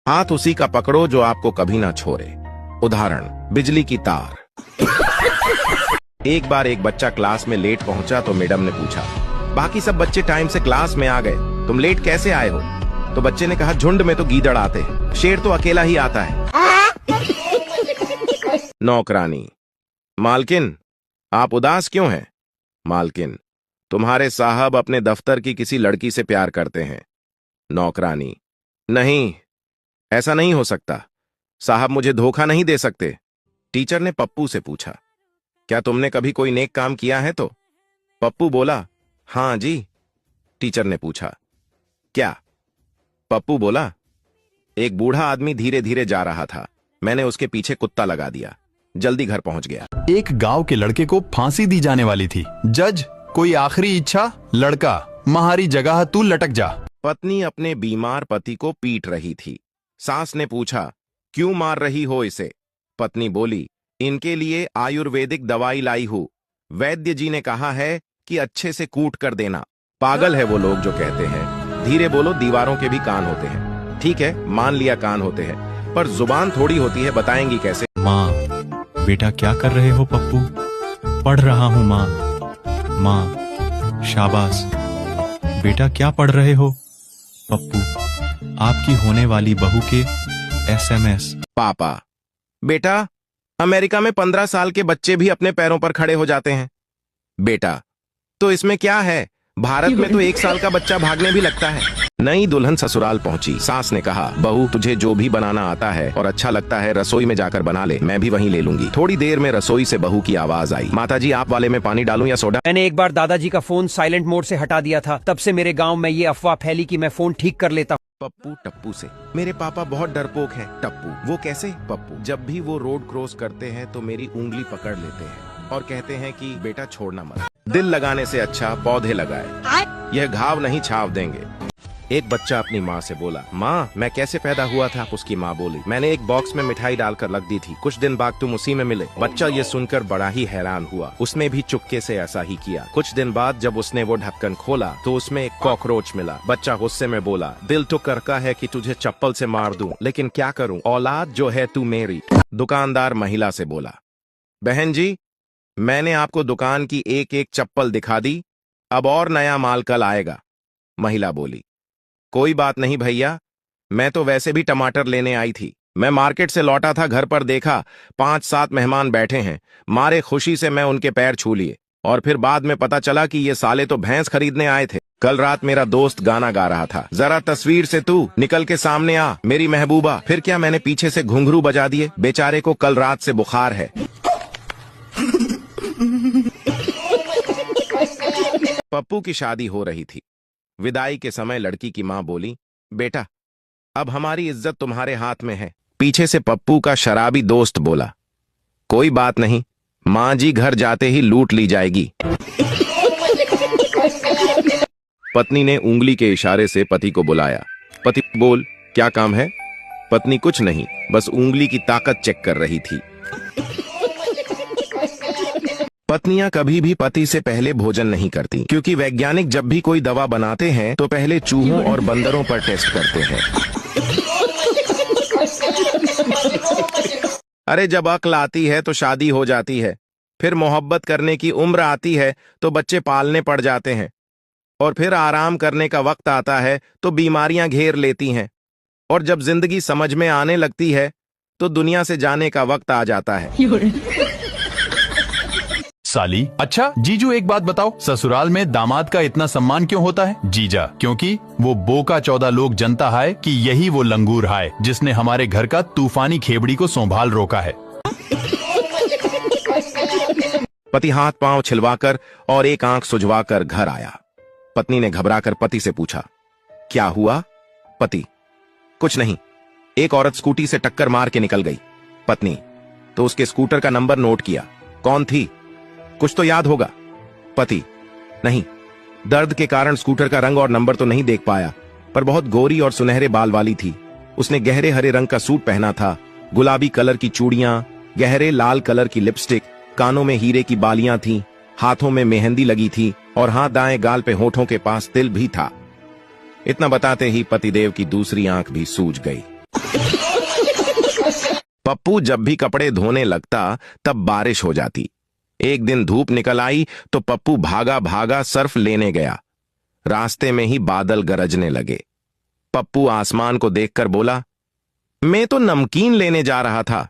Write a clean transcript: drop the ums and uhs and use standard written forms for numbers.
हाथ उसी का पकड़ो जो आपको कभी ना छोड़े। उदाहरण, बिजली की तार। एक बार एक बच्चा क्लास में लेट पहुंचा तो मैडम ने पूछा, बाकी सब बच्चे टाइम से क्लास में आ गए, तुम लेट कैसे आए हो? तो बच्चे ने कहा, झुंड में तो गीदड़ आते हैं, शेर तो अकेला ही आता है। नौकरानी। मालकिन, आप उदास क्यों हैं? मालकिन, तुम्हारे साहब अपने दफ्तर की किसी लड़की से प्यार करते हैं। नौकरानी, नहीं, ऐसा नहीं हो सकता, साहब मुझे धोखा नहीं दे सकते। टीचर ने पप्पू से पूछा, क्या तुमने कभी कोई नेक काम किया है? तो पप्पू बोला, हाँ जी। टीचर ने पूछा, क्या? पप्पू बोला, एक बूढ़ा आदमी धीरे धीरे जा रहा था, मैंने उसके पीछे कुत्ता लगा दिया, जल्दी घर पहुंच गया। एक गांव के लड़के को फांसी दी जाने वाली थी। जज, कोई आखिरी इच्छा? लड़का, महारी जगह तू लटक जा। पत्नी अपने बीमार पति को पीट रही थी। सास ने पूछा, क्यों मार रही हो इसे? पत्नी बोली, इनके लिए आयुर्वेदिक दवाई लाई हूं, वैद्य जी ने कहा है कि अच्छे से कूट कर देना। पागल है वो लोग जो कहते हैं धीरे बोलो, दीवारों के भी कान होते हैं। ठीक है, मान लिया कान होते हैं, पर जुबान थोड़ी होती है, बताएंगी कैसे? माँ, बेटा क्या कर रहे हो? पप्पू, पढ़ रहा हूँ माँ। माँ, शाबाश बेटा, क्या पढ़ रहे हो? पप्पू, आपकी होने वाली बहू के SMS। पापा, बेटा, अमेरिका में 15 साल के बच्चे भी अपने पैरों पर खड़े हो जाते हैं। बेटा, तो इसमें क्या है, भारत में तो 1 साल का बच्चा भागने भी लगता है। नई दुल्हन ससुराल पहुंची। सास ने कहा, बहू तुझे जो भी बनाना आता है और अच्छा लगता है रसोई में जाकर बना ले, मैं भी वहीं ले लूंगी। थोड़ी देर में रसोई से बहू की आवाज आई, माताजी आप वाले में पानी डालूं या सोडा? मैंने एक बार दादाजी का फोन साइलेंट मोड से हटा दिया था, तब से मेरे गांव में ये अफवाह फैली कि मैं फोन ठीक कर लेता हूँ। पप्पू टप्पू से, मेरे पापा बहुत डरपोक हैं। टप्पू, वो कैसे? पप्पू, जब भी वो रोड क्रॉस करते हैं तो मेरी उंगली पकड़ लेते हैं और कहते हैं कि बेटा छोड़ना मत। दिल लगाने से अच्छा पौधे लगाए, यह घाव नहीं छाव देंगे। एक बच्चा अपनी माँ से बोला, माँ मैं कैसे पैदा हुआ था? उसकी माँ बोली, मैंने एक बॉक्स में मिठाई डालकर रख दी थी, कुछ दिन बाद तुम उसी में मिले। बच्चा ये सुनकर बड़ा ही हैरान हुआ, उसने भी चुपके से ऐसा ही किया। कुछ दिन बाद जब उसने वो ढक्कन खोला तो उसमें एक कॉकरोच मिला। बच्चा गुस्से में बोला, दिल तो करता है कि तुझे चप्पल से मार दूं, लेकिन क्या करूं, औलाद जो है तू मेरी। दुकानदार महिला से बोला, बहन जी मैंने आपको दुकान की एक एक चप्पल दिखा दी, अब और नया माल कल आएगा। महिला बोली, कोई बात नहीं भैया, मैं तो वैसे भी टमाटर लेने आई थी। मैं मार्केट से लौटा था, घर पर देखा 5-7 मेहमान बैठे हैं, मारे खुशी से मैं उनके पैर छू लिए और फिर बाद में पता चला कि ये साले तो भैंस खरीदने आए थे। कल रात मेरा दोस्त गाना गा रहा था, जरा तस्वीर से तू निकल के सामने आ मेरी महबूबा। फिर क्या, मैंने पीछे से घुंघरू बजा दिए। बेचारे को कल रात से बुखार है। पप्पू की शादी हो रही थी। विदाई के समय लड़की की मां बोली, बेटा अब हमारी इज्जत तुम्हारे हाथ में है। पीछे से पप्पू का शराबी दोस्त बोला, कोई बात नहीं, मां जी घर जाते ही लूट ली जाएगी। पत्नी ने उंगली के इशारे से पति को बुलाया। पति बोल, क्या काम है? पत्नी, कुछ नहीं, बस उंगली की ताकत चेक कर रही थी। पत्नियां कभी भी पति से पहले भोजन नहीं करती, क्योंकि वैज्ञानिक जब भी कोई दवा बनाते हैं तो पहले चूहों और बंदरों पर टेस्ट करते हैं। अरे जब अक्ल आती है तो शादी हो जाती है, फिर मोहब्बत करने की उम्र आती है तो बच्चे पालने पड़ जाते हैं, और फिर आराम करने का वक्त आता है तो बीमारियां घेर लेती हैं, और जब जिंदगी समझ में आने लगती है तो दुनिया से जाने का वक्त आ जाता है। साली, अच्छा जीजू एक बात बताओ, ससुराल में दामाद का इतना सम्मान क्यों होता है? जीजा, क्योंकि वो बोका 14 लोग जनता है कि यही वो लंगूर है जिसने हमारे घर का तूफानी खेबड़ी को संभाल रोका है। पति हाथ पांव छिलवाकर और एक आंख सुझवाकर घर आया। पत्नी ने घबराकर पति से पूछा, क्या हुआ? पति, कुछ नहीं, एक औरत स्कूटी से टक्कर मार के निकल गई। पत्नी, तो उसके स्कूटर का नंबर नोट किया? कौन थी? कुछ तो याद होगा। पति, नहीं, दर्द के कारण स्कूटर का रंग और नंबर तो नहीं देख पाया, पर बहुत गोरी और सुनहरे बाल वाली थी। उसने गहरे हरे रंग का सूट पहना था, गुलाबी कलर की चूड़ियां, गहरे लाल कलर की लिपस्टिक, कानों में हीरे की बालियां थीं, हाथों में मेहंदी लगी थी और हाथ दाएं गाल पे होठों के पास तिल भी था। इतना बताते ही पतिदेव की दूसरी आंख भी सूज गई। पप्पू जब भी कपड़े धोने लगता तब बारिश हो जाती। एक दिन धूप निकल आई तो पप्पू भागा भागा सर्फ लेने गया। रास्ते में ही बादल गरजने लगे। पप्पू आसमान को देखकर बोला, मैं तो नमकीन लेने जा रहा था।